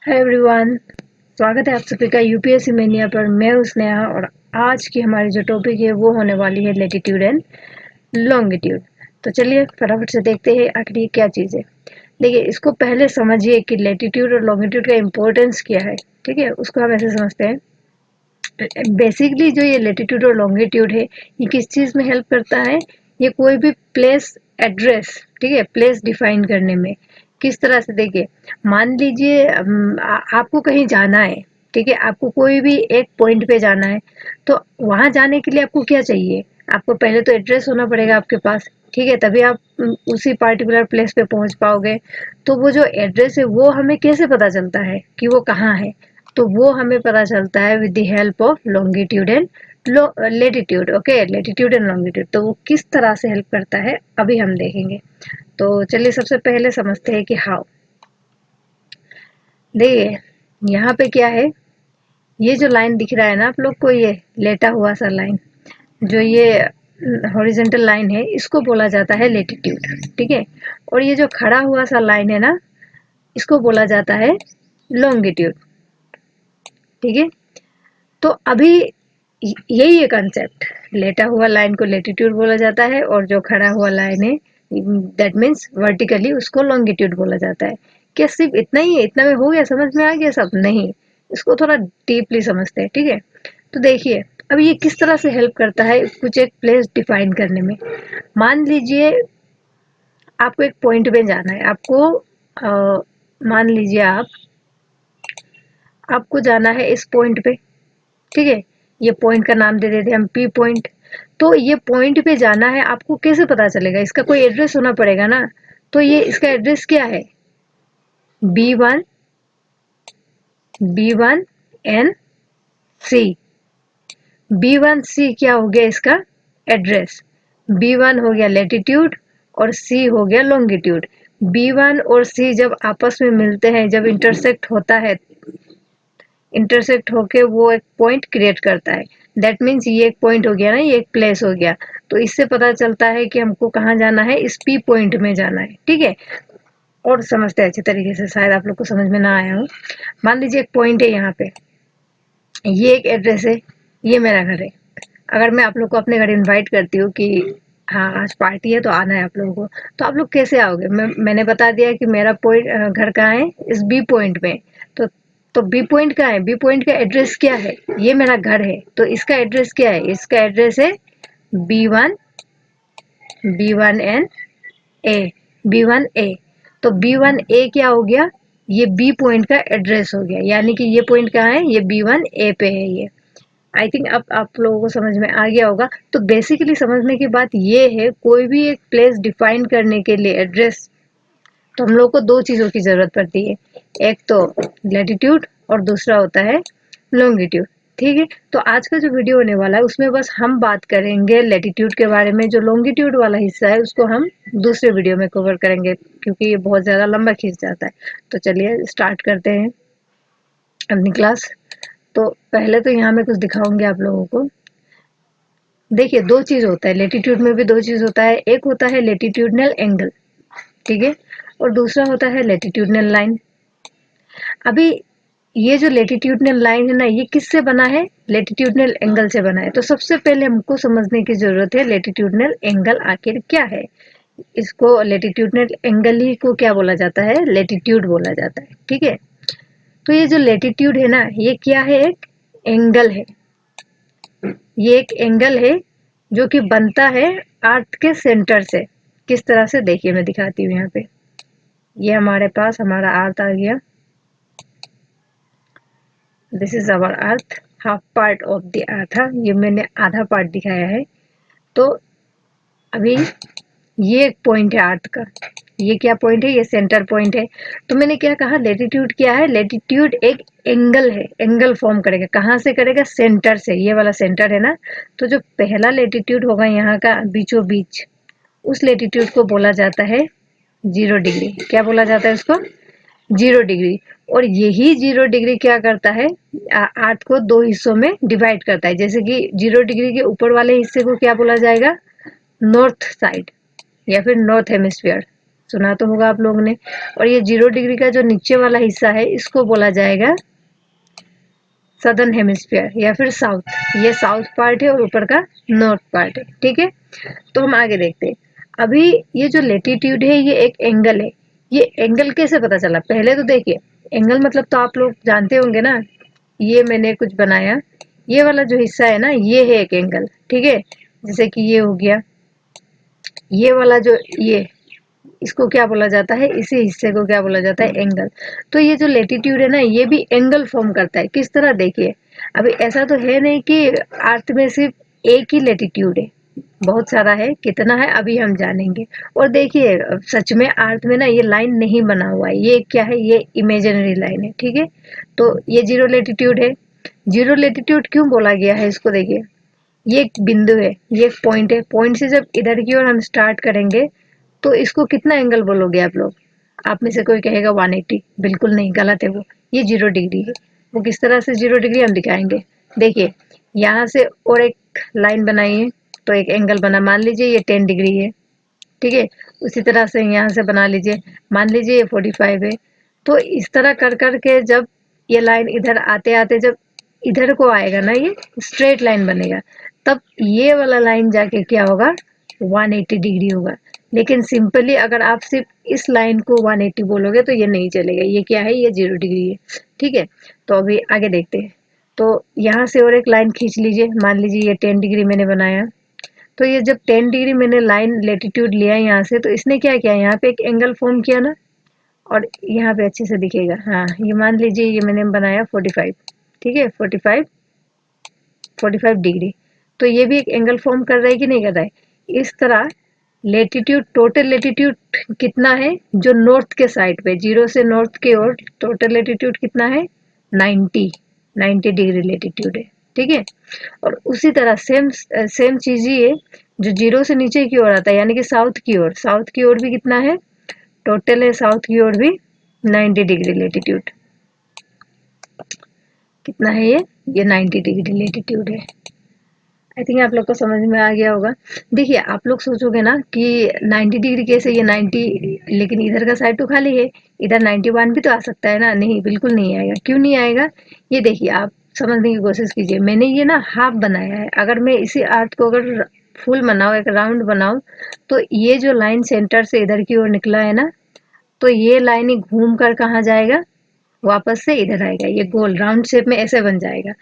Hi everyone, स्वागत है आप सभी का यूपीएससी मेनिया पर। मैं हूं स्नेहा और आज की हमारी जो टॉपिक है वो होने वाली है लेटीट्यूड एंड लॉन्गिट्यूड। तो चलिए फटाफट से देखते हैं आखिर ये क्या चीज़ है। देखिए, इसको पहले समझिए कि लेटीट्यूड और लॉन्गिट्यूड का इम्पोर्टेंस क्या है। ठीक है, उसको हम ऐसे समझते हैं। बेसिकली जो ये लेटीट्यूड और लॉन्गिट्यूड है, ये किस चीज़ में हेल्प करता है? ये कोई भी प्लेस एड्रेस, ठीक है, प्लेस डिफाइन करने में। किस तरह से? देखिए, मान लीजिए आपको कहीं जाना है, ठीक है, आपको कोई भी एक पॉइंट पे जाना है, तो वहां जाने के लिए आपको क्या चाहिए? आपको पहले तो एड्रेस होना पड़ेगा आपके पास, ठीक है, तभी आप उसी पार्टिकुलर प्लेस पे पहुंच पाओगे। तो वो जो एड्रेस है वो हमें कैसे पता चलता है कि वो कहाँ है? तो वो हमें पता चलता है with the help of longitude and latitude. Okay, latitude and longitude, तो वो किस तरह से हेल्प करता है अभी हम देखेंगे। तो चलिए सबसे पहले समझते हैं कि हाउ। देखिए, यहाँ पे क्या है, ये जो लाइन दिख रहा है ना आप लोग को, ये लेटा हुआ सा लाइन, जो ये हॉरिजॉन्टल लाइन है, इसको बोला जाता है लेटीट्यूड। ठीक है, और ये जो खड़ा हुआ सा लाइन है ना, इसको बोला जाता है लॉन्गिट्यूड। ठीक है, तो अभी यही है कंसेप्ट। लेटा हुआ लाइन को लेटीट्यूड बोला जाता है और जो खड़ा हुआ लाइन है, दैट मीन्स वर्टिकली, उसको लॉन्गिट्यूड बोला जाता है। क्या सिर्फ इतना ही है? इतना में हो गया? समझ में आ गया सब? नहीं, इसको थोड़ा डीपली समझते हैं। ठीक है, तो देखिए अब ये किस तरह से हेल्प करता है कुछ एक प्लेस डिफाइन करने में। मान लीजिए आपको एक पॉइंट पे जाना है, मान लीजिए आपको जाना है इस पॉइंट पे। ठीक है, ये पॉइंट का नाम दे देते हैं हम पी पॉइंट। तो ये पॉइंट पे जाना है, आपको कैसे पता चलेगा? इसका कोई एड्रेस होना पड़ेगा ना। तो ये इसका एड्रेस क्या है? B1 B1 N C. B1 C क्या हो गया इसका एड्रेस? B1 हो गया लेटीट्यूड और C हो गया लॉन्गिट्यूड। B1 और C जब आपस में मिलते हैं, जब इंटरसेक्ट होता है, इंटरसेक्ट होके वो एक पॉइंट क्रिएट करता है। दैट मीन्स ये एक पॉइंट हो गया ना, ये एक प्लेस हो गया। तो इससे पता चलता है कि हमको कहाँ जाना है, इस पी पॉइंट में जाना है। ठीक है, और समझते हैं अच्छे तरीके से, शायद आप लोग को समझ में ना आया हो। मान लीजिए एक पॉइंट है यहाँ पे, ये एक एड्रेस है, ये मेरा घर है। अगर मैं आप लोग को अपने घर इनवाइट करती हूँ कि हाँ आज पार्टी है तो आना है आप लोगों को, तो आप लोग कैसे आओगे? मैंने बता दिया कि मेरा पॉइंट घर कहाँ है, इस बी पॉइंट में। तो बी पॉइंट कहाँ है? बी पॉइंट का एड्रेस क्या है? ये मेरा घर है, तो इसका एड्रेस क्या है? इसका एड्रेस है B1 B1 N A, B1 A। तो B1A क्या हो गया? ये बी पॉइंट का एड्रेस हो गया, यानी कि ये पॉइंट कहाँ है? ये B1A पे है। ये आई थिंक अब आप लोगों को समझ में आ गया होगा। तो बेसिकली समझने की बात ये है, कोई भी एक प्लेस डिफाइन करने के लिए एड्रेस, तो हम लोग को दो चीज़ों की ज़रूरत पड़ती है। एक तो लैटिट्यूड और दूसरा होता है लॉन्गिट्यूड। ठीक है, तो आज का जो वीडियो होने वाला है उसमें बस हम बात करेंगे लैटिट्यूड के बारे में। जो लॉन्गिट्यूड वाला हिस्सा है उसको हम दूसरे वीडियो में कवर करेंगे, क्योंकि ये बहुत ज़्यादा लंबा खींच जाता है। तो चलिए स्टार्ट करते हैं अपनी क्लास। तो पहले तो यहाँ मैं कुछ दिखाऊंगी आप लोगों को। देखिए, दो चीज होता है लेटीट्यूड में भी, दो चीज होता है। एक होता है लेटीट्यूडनल एंगल, ठीक है, और दूसरा होता है लेटीट्यूडनल लाइन। अभी ये जो लेटीट्यूडनल लाइन है ना, ये किससे बना है? लेटीट्यूडनल एंगल से बना है। तो सबसे पहले हमको समझने की जरूरत है लेटीट्यूडनल एंगल आखिर क्या है। इसको लेटीट्यूडनल एंगल ही को क्या बोला जाता है? लेटीट्यूड बोला जाता है। ठीक है, तो ये जो लेटीट्यूड है ना, ये क्या है? एक एंगल है। ये एक एंगल है जो कि बनता है अर्थ के सेंटर से। किस तरह से? देखिए मैं दिखाती हूँ। यहाँ पे ये हमारे पास हमारा अर्थ आ गया। This is our earth, half part of the earth. ये मैंने आधा पार्ट दिखाया है। तो अभी ये एक पॉइंट है अर्थ का। ये क्या पॉइंट है? ये सेंटर पॉइंट है। तो मैंने क्या कहा? लेटीट्यूड क्या है? लेटीट्यूड एक एंगल है, एंगल फॉर्म करेगा। कहाँ से करेगा? सेंटर से। ये वाला सेंटर है ना, तो जो पहला लेटीट्यूड होगा यहाँ का बीचों बीच, उस लेटीट्यूड को बोला जाता है 0 डिग्री। क्या बोला जाता है उसको? 0 डिग्री। और यही 0 डिग्री क्या करता है? अर्थ को दो हिस्सों में डिवाइड करता है। जैसे कि 0 डिग्री के ऊपर वाले हिस्से को क्या बोला जाएगा? नॉर्थ साइड या फिर नॉर्थ हेमिस्फीयर। सुना तो होगा आप लोगों ने। और ये 0 डिग्री का जो नीचे वाला हिस्सा है इसको बोला जाएगा सदर्न हेमिस्फीयर या फिर साउथ। ये साउथ पार्ट है और ऊपर का नॉर्थ पार्ट है, ठीक है। तो हम आगे देखते हैं। अभी ये जो लेटीट्यूड है ये एक एंगल है। ये एंगल कैसे पता चला? पहले तो देखिए, एंगल मतलब तो आप लोग जानते होंगे ना। ये मैंने कुछ बनाया, ये वाला जो हिस्सा है ना ये है एक एंगल, ठीक है। जैसे कि ये हो गया, ये वाला जो ये, इसको क्या बोला जाता है? इसी हिस्से को क्या बोला जाता है? एंगल। तो ये जो लेटीट्यूड है ना ये भी एंगल फॉर्म करता है। किस तरह? देखिए, अभी ऐसा तो है नहीं कि अर्थ में सिर्फ एक ही लेटीट्यूड है, बहुत सारा है। कितना है अभी हम जानेंगे। और देखिए सच में अर्थ में ना ये लाइन नहीं बना हुआ है, ये क्या है? ये इमेजिनरी लाइन है, ठीक है। तो ये 0 लेटीट्यूड है। 0 लेटीट्यूड क्यों बोला गया है इसको? देखिए, ये एक बिंदु है, ये एक पॉइंट है। पॉइंट से जब इधर की ओर हम स्टार्ट करेंगे तो इसको कितना एंगल बोलोगे आप लोग? आप में से कोई कहेगा 180, बिल्कुल नहीं, गलत है वो। ये 0 डिग्री है। वो किस तरह से 0 डिग्री हम दिखाएंगे। देखिए, यहाँ से और एक लाइन बनाइए तो एक एंगल बना, मान लीजिए ये 10 डिग्री है, ठीक है। उसी तरह से यहाँ से बना लीजिए, मान लीजिए ये 45 है। तो इस तरह कर करके जब ये लाइन इधर आते आते जब इधर को आएगा ना, ये स्ट्रेट लाइन बनेगा, तब ये वाला लाइन जाके क्या होगा? 180 डिग्री होगा। लेकिन सिंपली अगर आप सिर्फ इस लाइन को 180 बोलोगे तो ये नहीं चलेगा। ये क्या है? ये 0 डिग्री है, ठीक है। तो अभी आगे देखते हैं। तो यहाँ से और एक लाइन खींच लीजिए, मान लीजिए ये 10 डिग्री मैंने बनाया। तो ये जब 10 डिग्री मैंने लाइन लेटीट्यूड लिया यहाँ से, तो इसने क्या किया? यहाँ पे एक एंगल फॉर्म किया ना, और यहाँ पे अच्छे से दिखेगा। हाँ, ये मान लीजिए ये मैंने बनाया 45, ठीक है, 45 डिग्री। तो ये भी एक एंगल फॉर्म कर रहा है कि नहीं कर रहा है? इस तरह लेटीट्यूड, टोटल लेटीट्यूड कितना है जो नॉर्थ के साइड पे, 0 से नॉर्थ की ओर टोटल लेटीट्यूड कितना है? 90 डिग्री लेटीट्यूड है, ठीक है। और उसी तरह सेम सेम चीज ही है जो 0 से नीचे की ओर आता है, यानी कि साउथ की ओर। साउथ की ओर भी कितना है? टोटल है साउथ की ओर भी 90 डिग्री लेटीट्यूड। कितना है ये 90 डिग्री लेटीट्यूड है। आई थिंक आप लोग को समझ में आ गया होगा। देखिए, आप लोग सोचोगे ना कि 90 डिग्री कैसे? ये 90, लेकिन इधर का साइड तो खाली है, इधर 91 भी तो आ सकता है ना। नहीं, बिल्कुल नहीं आएगा। क्यों नहीं आएगा? ये देखिए, आप समझने की कोशिश कीजिए। मैंने ये ना हाफ बनाया है। अगर मैं इसी आर्ट को अगर फुल बनाऊं, एक राउंड बनाऊं, तो ये जो लाइन सेंटर से इधर की ओर निकला है ना, तो ये लाइन ही घूम कर कहाँ जाएगा? वापस से इधर आएगा। ये गोल राउंड शेप में ऐसे बन जाएगा।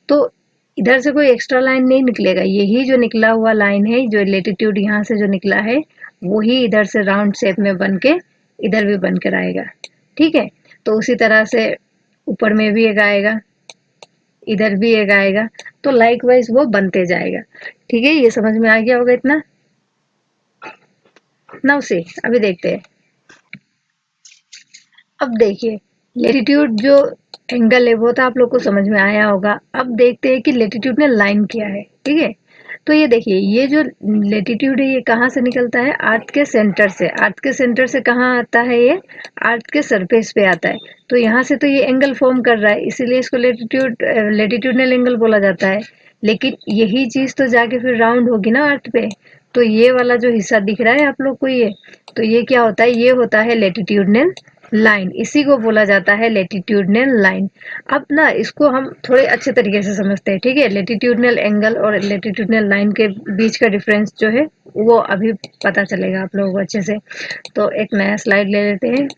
तो इधर से कोई एक्स्ट्रा लाइन नहीं निकलेगा। यही जो निकला हुआ लाइन है, जो लेटीट्यूड यहाँ से जो निकला है, वही इधर से राउंड शेप में बन के इधर भी बनकर आएगा, ठीक है। तो उसी तरह से ऊपर में भी एक आएगा, इधर भी एक आएगा। तो लाइकवाइज वो बनते जाएगा, ठीक है। ये समझ में आ गया होगा इतना। नाउ से अभी देखते हैं। अब देखिए, लेटीट्यूड जो एंगल है वो तो आप लोग को समझ में आया होगा। अब देखते हैं कि लेटीट्यूडनल लाइन क्या है, ठीक है। तो ये देखिए, ये जो लेटीट्यूड है ये कहाँ से निकलता है? अर्थ के सेंटर से। अर्थ के सेंटर से कहाँ आता है? ये अर्थ के सरफेस पे आता है। तो यहाँ से तो ये एंगल फॉर्म कर रहा है, इसीलिए इसको लेटीट्यूडनल एंगल बोला जाता है। लेकिन यही चीज तो जाके फिर राउंड होगी ना अर्थ पे। तो ये वाला जो हिस्सा दिख रहा है आप लोग को, ये तो ये क्या होता है? ये होता है लेटीट्यूडनल लाइन। इसी को बोला जाता है लेटीट्यूडनल लाइन। अब ना इसको हम थोड़े अच्छे तरीके से समझते हैं, ठीक है। लेटीट्यूडनल एंगल और लेटीट्यूडनल लाइन के बीच का डिफरेंस जो है वो अभी पता चलेगा आप लोगों को अच्छे से। तो एक नया स्लाइड ले लेते हैं।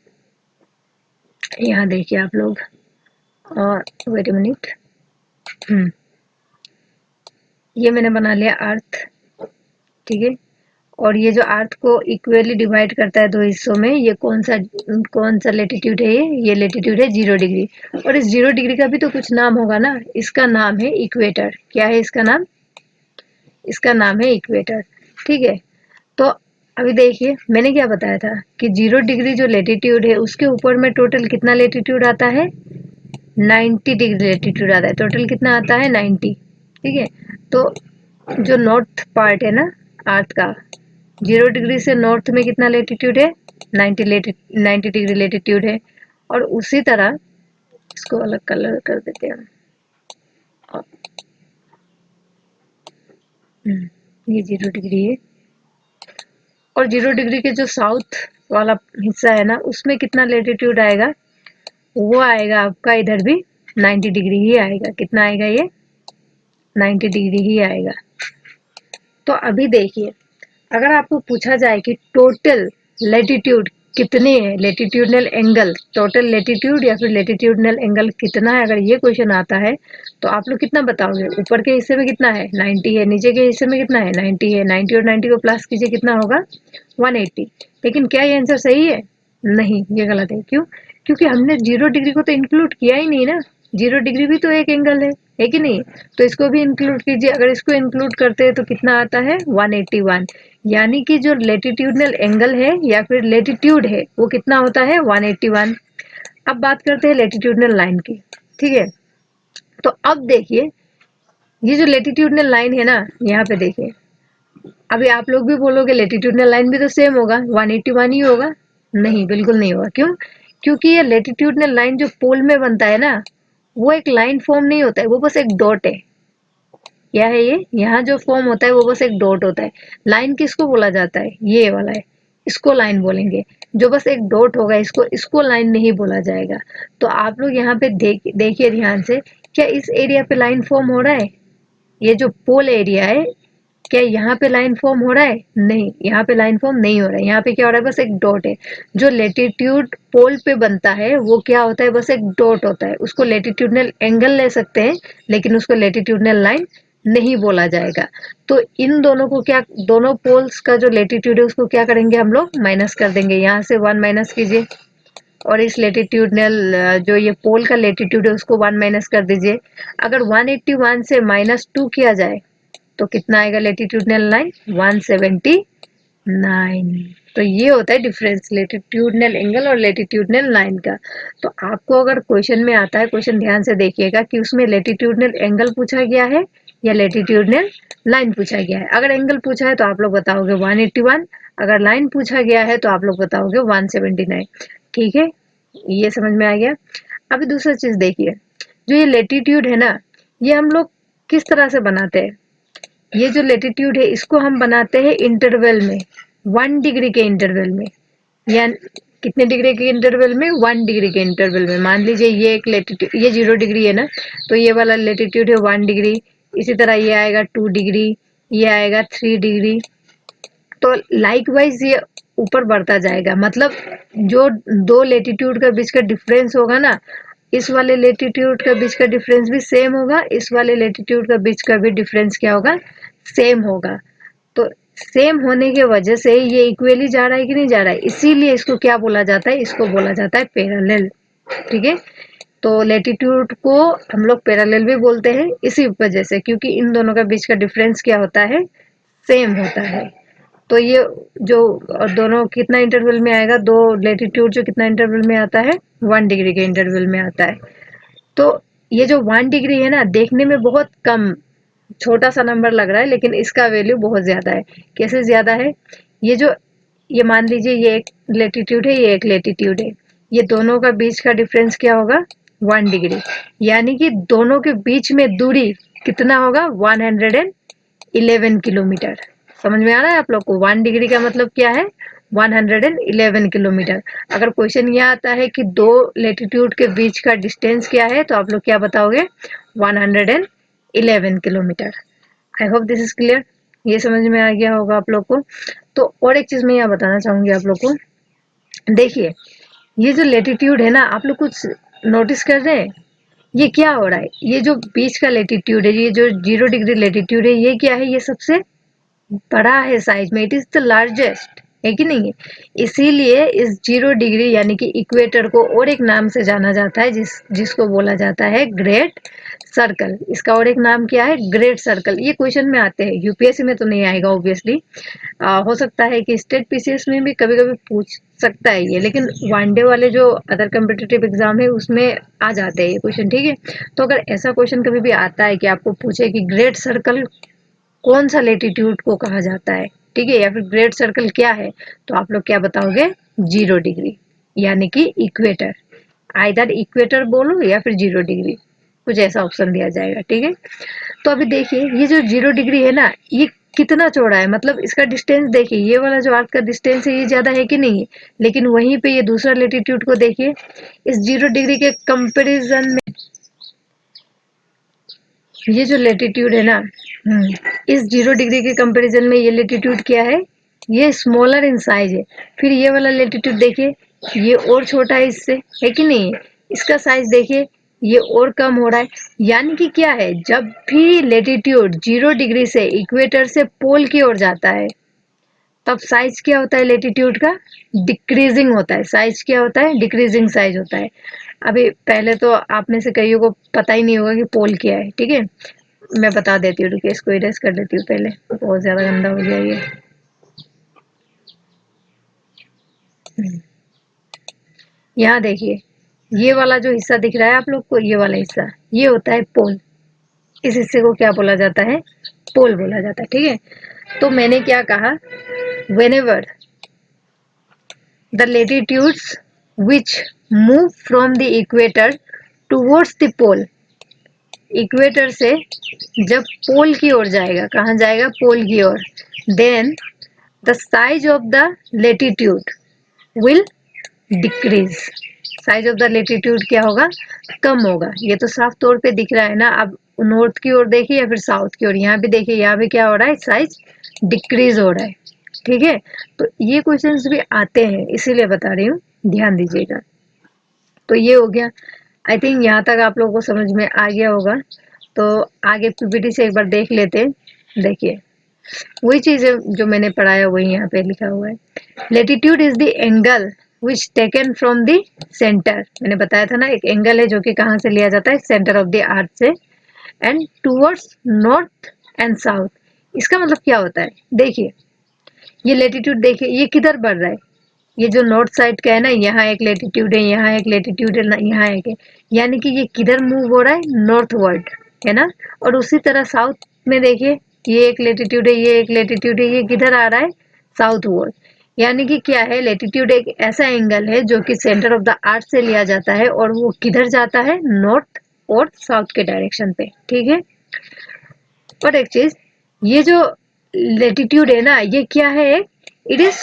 यहाँ देखिए आप लोग, और वेट अ मिनट, ये मैंने बना लिया अर्थ, ठीक है। और ये जो अर्थ को इक्वली डिवाइड करता है दो हिस्सों में, ये कौन सा लेटीट्यूड है? ये लेटीट्यूड है 0 डिग्री। और इस 0 डिग्री का भी तो कुछ नाम होगा ना। इसका नाम है इक्वेटर। क्या है इसका नाम? इसका नाम है इक्वेटर, ठीक है। तो अभी देखिए, मैंने क्या बताया था कि 0 डिग्री जो लेटीट्यूड है उसके ऊपर में टोटल कितना लेटीट्यूड आता है? 90 डिग्री लेटीट्यूड आता है। टोटल कितना आता है? 90, ठीक है। तो जो नॉर्थ पार्ट है ना अर्थ का, 0 डिग्री से नॉर्थ में कितना लेटीट्यूड है? 90 डिग्री लेटीट्यूड है। और उसी तरह इसको अलग कलर कर देते हैं हम। ये 0 डिग्री है। और 0 डिग्री के जो साउथ वाला हिस्सा है ना, उसमें कितना लेटीट्यूड आएगा, वो आएगा आपका इधर भी 90 डिग्री ही आएगा। कितना आएगा ये, 90 डिग्री ही आएगा। तो अभी देखिए, अगर आपको पूछा जाए कि टोटल लेटीट्यूड कितने हैं, लेटीट्यूडनल एंगल, टोटल लेटीट्यूड या फिर लेटीट्यूडनल एंगल कितना है, अगर ये क्वेश्चन आता है तो आप लोग कितना बताओगे, ऊपर के हिस्से में कितना है 90 है, नीचे के हिस्से में कितना है 90 है, 90 और 90 को प्लस कीजिए कितना होगा 180। लेकिन क्या ये आंसर सही है, नहीं, ये गलत है। क्यों, क्योंकि हमने 0 डिग्री को तो इंक्लूड किया ही नहीं ना, 0 डिग्री भी तो एक एंगल है कि नहीं, तो इसको भी इंक्लूड कीजिए। अगर इसको इंक्लूड करते हैं तो कितना आता है 181, यानी कि जो लेटीट्यूडनल एंगल है या फिर लेटीट्यूड है वो कितना होता है 181। अब बात करते हैं लेटीट्यूडनल लाइन की, ठीक है। तो अब देखिए, ये जो लेटीट्यूडनल लाइन है ना, यहाँ पे देखिए, अभी आप लोग भी बोलोगे लेटीट्यूडनल लाइन भी तो सेम होगा, 181 ही होगा। नहीं, बिल्कुल नहीं होगा। क्यों, क्योंकि ये लेटीट्यूडनल लाइन जो पोल में बनता है ना, वो एक लाइन फॉर्म नहीं होता है, वो बस एक डॉट है। क्या है ये, यहाँ जो फॉर्म होता है वो बस एक डॉट होता है। लाइन किसको बोला जाता है, ये वाला है, इसको लाइन बोलेंगे। जो बस एक डॉट होगा, इसको इसको लाइन नहीं बोला जाएगा। तो आप लोग यहाँ पे देखिए ध्यान से, क्या इस एरिया पे लाइन फॉर्म हो रहा है, ये जो पोल एरिया है, क्या यहाँ पे लाइन फॉर्म हो रहा है, नहीं, यहाँ पे लाइन फॉर्म नहीं हो रहा है। यहाँ पे क्या हो रहा है, बस एक डॉट है। जो लेटीट्यूड पोल पे बनता है वो क्या होता है, बस एक डॉट होता है। उसको लेटीट्यूडनल एंगल ले सकते हैं, लेकिन उसको लेटीट्यूडनल लाइन नहीं बोला जाएगा। तो इन दोनों को क्या, दोनों पोल्स का जो लेटीट्यूड है उसको क्या करेंगे हम लोग, माइनस कर देंगे। यहाँ से 1 माइनस कीजिए, और इस लेटीट्यूडनल जो ये पोल का लेटीट्यूड है उसको 1 माइनस कर दीजिए। अगर 181 से -2 किया जाए तो कितना आएगा लेटीट्यूडनल लाइन, 179। तो ये होता है डिफरेंस लेटीट्यूडनल एंगल और लेटीट्यूडनल लाइन का। तो आपको अगर क्वेश्चन में आता है, क्वेश्चन ध्यान से देखिएगा कि उसमें लेटीट्यूडनल एंगल पूछा गया है या लेटीट्यूडनल लाइन पूछा गया है। अगर एंगल पूछा है तो आप लोग बताओगे 181, अगर लाइन पूछा गया है तो आप लोग बताओगे 179। ठीक है, ये समझ में आ गया। अभी दूसरा चीज देखिए, जो ये लेटीट्यूड है ना, ये हम लोग किस तरह से बनाते हैं, ये जो लेटीट्यूड है इसको हम बनाते हैं इंटरवल में, 1 डिग्री के इंटरवल में, या कितने डिग्री के इंटरवल में, 1 डिग्री के इंटरवल में। मान लीजिए ये एक लेटीट्यूड, ये 0 डिग्री है ना, तो ये वाला लेटीट्यूड है 1 डिग्री, इसी तरह ये आएगा 2 डिग्री, ये आएगा 3 डिग्री। तो लाइक वाइज ये ऊपर बढ़ता जाएगा, मतलब जो दो लेटीट्यूड का बीच का डिफरेंस होगा ना, इस वाले लेटीट्यूड का बीच का डिफरेंस भी सेम होगा, इस वाले लेटीट्यूड का बीच का भी डिफरेंस क्या होगा, सेम होगा। तो सेम होने की वजह से ये इक्वली जा रहा है कि नहीं जा रहा है, इसीलिए इसको क्या बोला जाता है, इसको बोला जाता है पैरेलल। ठीक है, तो लेटीट्यूड को हम लोग पैरेलल भी बोलते हैं इसी वजह से, क्योंकि इन दोनों का बीच का डिफरेंस क्या होता है, सेम होता है। तो ये जो दोनों कितना इंटरवल में आएगा, दो लेटीट्यूड जो कितना इंटरवल में आता है, 1 डिग्री के इंटरवल में आता है। तो ये जो 1 डिग्री है ना, देखने में बहुत कम छोटा सा नंबर लग रहा है, लेकिन इसका वैल्यू बहुत ज्यादा है। कैसे ज्यादा है, ये जो, ये मान लीजिए ये एक लेटीट्यूड है, ये एक लेटीट्यूड है, ये दोनों का बीच का डिफरेंस क्या होगा, 1 डिग्री, यानी कि दोनों के बीच में दूरी कितना होगा, 111 किलोमीटर। समझ में आ रहा है आप लोग को, 1 डिग्री का मतलब क्या है, 111 किलोमीटर। अगर क्वेश्चन ये आता है कि दो लेटीट्यूड के बीच का डिस्टेंस क्या है, तो आप लोग क्या बताओगे, 111 kilometre. I hope this is clear, ये समझ में आ गया होगा आप लोग को। तो और एक चीज मैं यहाँ बताना चाहूंगी आप लोग को, देखिए ये जो लेटीट्यूड है ना, आप लोग कुछ नोटिस कर रहे हैं, ये क्या हो रहा है, ये जो बीच का लेटीट्यूड है, ये जो 0 डिग्री लेटीट्यूड है, ये क्या है, ये सबसे बड़ा है साइज में, इट इज द लार्जेस्ट, है कि नहीं है। इसीलिए इस 0 डिग्री यानी कि इक्वेटर को और एक नाम से जाना जाता है, जिसको बोला जाता है ग्रेट सर्कल। इसका और एक नाम क्या है, ग्रेट सर्कल। ये क्वेश्चन में आते हैं, यूपीएससी में तो नहीं आएगा ऑब्वियसली, हो सकता है कि स्टेट पीसीएस में भी कभी कभी पूछ सकता है ये, लेकिन वनडे वाले जो अदर कम्पिटिटिव एग्जाम है उसमें आ जाते हैं ये क्वेश्चन। ठीक है, तो अगर ऐसा क्वेश्चन कभी भी आता है कि आपको पूछे कि ग्रेट सर्कल कौन सा लेटीट्यूड को कहा जाता है, ठीक है, या फिर ग्रेट सर्कल क्या है, तो आप लोग क्या बताओगे, 0 डिग्री, यानी कि इक्वेटर। आइदर इक्वेटर बोलो या फिर 0 डिग्री, कुछ ऐसा ऑप्शन दिया जाएगा। ठीक है, तो अभी देखिए ये जो 0 डिग्री है ना, ये कितना चौड़ा है, मतलब इसका डिस्टेंस देखिए, ये वाला जो अर्थ का डिस्टेंस है ये ज्यादा है कि नहीं है, लेकिन वहीं पे ये दूसरा लेटीट्यूड को देखिए, इस 0 डिग्री के कंपेरिजन में ये जो लेटीट्यूड है ना, इस 0 डिग्री के कंपैरिजन में ये लेटीट्यूड क्या है, ये स्मॉलर इन साइज है। फिर ये वाला लेटीट्यूड देखिए, ये और छोटा है इससे, है कि नहीं, इसका साइज देखिए ये और कम हो रहा है। यानी कि क्या है, जब भी लेटीट्यूड 0 डिग्री से इक्वेटर से पोल की ओर जाता है, तब साइज क्या होता है लेटीट्यूड का, डिक्रीजिंग होता है। साइज क्या होता है, डिक्रीजिंग साइज होता है। अभी पहले तो आप में से कईयों को पता ही नहीं होगा कि पोल क्या है, ठीक है, मैं बता देती हूँ, रुकिए इसको इरेज कर देती हूँ, पहले बहुत ज्यादा गंदा हो गया ये। यहाँ देखिए, ये वाला जो हिस्सा दिख रहा है आप लोग को, ये वाला हिस्सा, ये होता है पोल। इस हिस्से को क्या बोला जाता है, पोल बोला जाता है, ठीक है। तो मैंने क्या कहा, whenever the latitudes which move from the equator towards the pole, equator से जब पोल की ओर जाएगा, कहाँ जाएगा, पोल की ओर, then the size of the latitude will decrease. Size of the latitude क्या होगा, कम होगा। ये तो साफ तौर पे दिख रहा है ना। अब नॉर्थ की ओर देखिए या फिर साउथ की ओर, यहाँ भी देखिए, यहाँ भी क्या हो रहा है, साइज डिक्रीज हो रहा है, ठीक है। तो ये क्वेश्चंस भी आते हैं, इसीलिए बता रही हूँ, ध्यान दीजिएगा। तो ये हो गया, आई थिंक यहाँ तक आप लोगों को समझ में आ गया होगा। तो आगे पीपीटी से एक बार देख लेते हैं। देखिए, वही चीज है जो मैंने पढ़ाया, वही यहाँ पे लिखा हुआ है। Latitude is the angle which taken from the centre. मैंने बताया था ना, एक एंगल है जो कि कहाँ से लिया जाता है, सेंटर ऑफ द अर्थ से, and towards north and south. इसका मतलब क्या होता है, देखिए ये लेटीट्यूड देखिए, ये किधर बढ़ रहा है, ये जो नॉर्थ साइड का है ना, यहाँ एक लेटीट्यूड है, यहाँ एक लेटीट्यूड है, यहाँ एक है, यानी कि ये किधर मूव हो रहा है, नॉर्थ वर्ड, है ना। और उसी तरह साउथ में देखिए, ये एक लेटीट्यूड है, ये एक लेटीट्यूड है, ये किधर आ रहा है, साउथ वर्ड। यानी कि क्या है, लेटीट्यूड एक ऐसा एंगल है जो कि सेंटर ऑफ द अर्थ से लिया जाता है, और वो किधर जाता है, नॉर्थ और साउथ के डायरेक्शन पे, ठीक है। और एक चीज, ये जो लेटीट्यूड है ना, ये क्या है, इट इज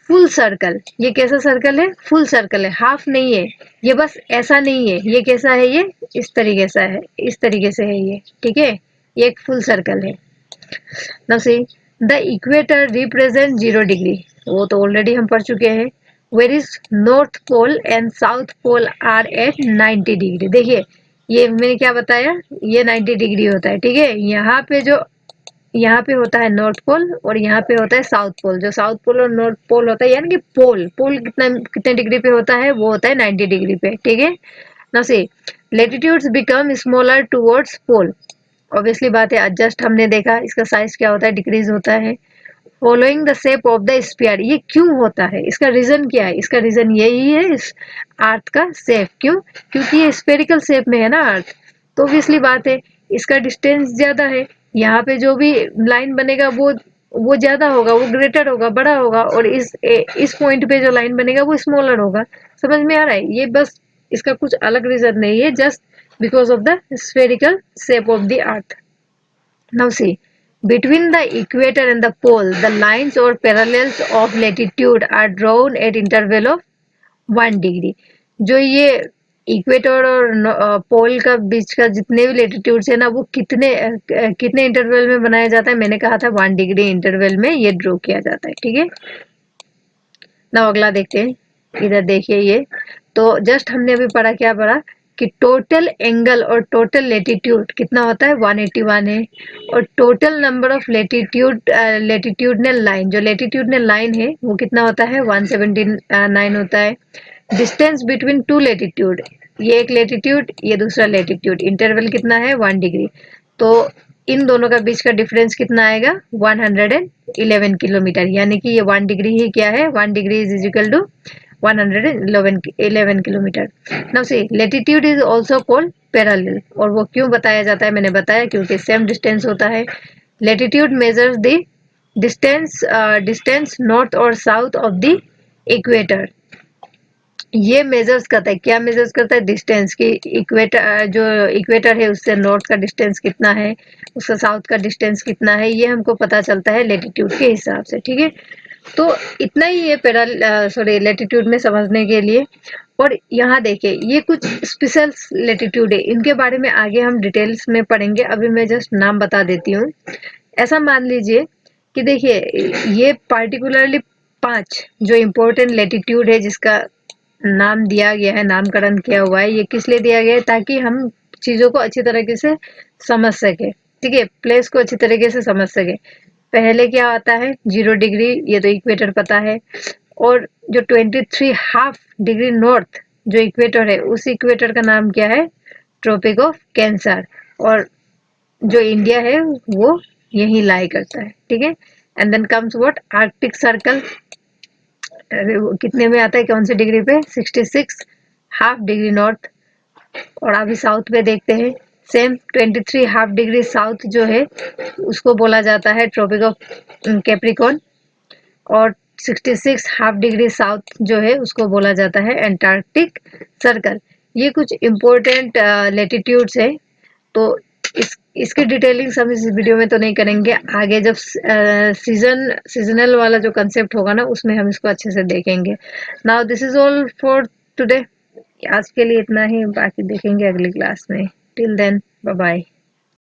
फुल सर्कल। ये कैसा सर्कल है, फुल सर्कल है, हाफ नहीं है। ये बस ऐसा नहीं है, ये कैसा है, ये इस तरीके से है, इस तरीके से है ये, ठीक है। ये एक फुल सर्कल है। Now see, the equator represent 0 degree, वो तो ऑलरेडी हम पढ़ चुके हैं। Where is North Pole and South Pole are at 90 degree. देखिए, ये मैंने क्या बताया, ये 90 डिग्री होता है, ठीक है। यहाँ पे होता है नॉर्थ पोल और यहाँ पे होता है साउथ पोल। जो साउथ पोल और नॉर्थ पोल होता है, यानी कि पोल पोल कितने डिग्री पे होता है, वो होता है 90 डिग्री पे, ठीक है। Now see, latitudes become smaller towards pole. Obviously बात है, जस्ट हमने देखा इसका साइज क्या होता है, डिक्रीज होता है। Following the shape of the sphere, ये क्यों होता है, इसका रीजन क्या है, इसका रीजन यही है, इस अर्थ का शेप। क्यों, क्योंकि ये स्फेरिकल शेप में है ना अर्थ, तो ऑब्वियसली बात है इसका डिस्टेंस ज्यादा है। यहाँ पे जो भी लाइन बनेगा वो ज्यादा होगा, वो ग्रेटर होगा, बड़ा होगा, और इस पॉइंट पे जो लाइन बनेगा वो स्मॉलर होगा। समझ में आ रहा है, ये बस इसका कुछ अलग रीजन नहीं है, just because of the spherical shape of the earth. Now see, between the equator and the pole, the lines or parallels of latitude are drawn at interval of 1 degree. जो ये इक्वेटर और पोल का बीच का जितने भी latitudes है ना, वो कितने इंटरवल में बनाया जाता है, मैंने कहा था 1 डिग्री इंटरवल में ये ड्रॉ किया जाता है, ठीक है ना। अगला देखते हैं, इधर देखिए ये, तो जस्ट हमने अभी पढ़ा, क्या पढ़ा कि टोटल एंगल और टोटल लेटीट्यूड कितना होता है, 181 है। और total number of latitudinal line, जो लेटीट्यूडनल लाइन है वो कितना होता है, 179 होता है। डिस्टेंस बिटवीन टू लेटीट्यूड, ये एक लेटीट्यूड, ये दूसरा लेटीट्यूड, इंटरवल कितना है, 1 डिग्री। तो इन दोनों का बीच का डिफरेंस कितना आएगा, 111 किलोमीटर। यानी कि ये 1 डिग्री ही क्या है, 1 degree is equal to 111 kilometre. Now see, latitude is also called parallel, और वो क्यों बताया जाता है, मैंने बताया क्योंकि सेम डिस्टेंस होता है। Latitude measures the distance north और साउथ ऑफ द इक्वेटर। ये मेजर्स करता है, क्या मेजर्स करता है? डिस्टेंस की, इक्वेटर जो इक्वेटर है उससे नॉर्थ का डिस्टेंस कितना है, उसका साउथ का डिस्टेंस कितना है, ये हमको पता चलता है लेटीट्यूड के हिसाब से। ठीक है, तो इतना ही है सॉरी लेटीट्यूड में समझने के लिए। और यहाँ देखिए ये कुछ स्पेशल लेटीट्यूड है, इनके बारे में आगे हम डिटेल्स में पढ़ेंगे, अभी मैं जस्ट नाम बता देती हूँ। ऐसा मान लीजिए कि देखिए ये पार्टिकुलरली 5 जो इम्पोर्टेंट लेटीट्यूड है जिसका नाम दिया गया है, नामकरण किया हुआ है, ये किस लिए दिया गया है? ताकि हम चीजों को अच्छी तरीके से समझ सके। ठीक है, प्लेस को अच्छी तरीके से समझ सके। पहले क्या आता है? 0 डिग्री, ये तो इक्वेटर पता है। और जो 23 हाफ डिग्री नॉर्थ जो इक्वेटर है, उस इक्वेटर का नाम क्या है? Tropic of Cancer. और जो इंडिया है वो यही लाई करता है। ठीक है, and then comes what? Arctic Circle. कितने में आता है, कौन सी डिग्री पे? 66 हाफ डिग्री नॉर्थ। और अभी साउथ में देखते हैं, सेम 23 हाफ डिग्री साउथ जो है उसको बोला जाता है ट्रॉपिक ऑफ कैप्रिकॉर्न। और 66 हाफ डिग्री साउथ जो है उसको बोला जाता है एंटार्क्टिक सर्कल। ये कुछ इम्पोर्टेंट लेटीट्यूड्स है। तो इसकी डिटेलिंग हम इस वीडियो में तो नहीं करेंगे, आगे जब सीजनल वाला जो कंसेप्ट होगा ना उसमें हम इसको अच्छे से देखेंगे। Now this is all for today. आज के लिए इतना ही, बाकी देखेंगे अगली क्लास में। Till then, bye bye.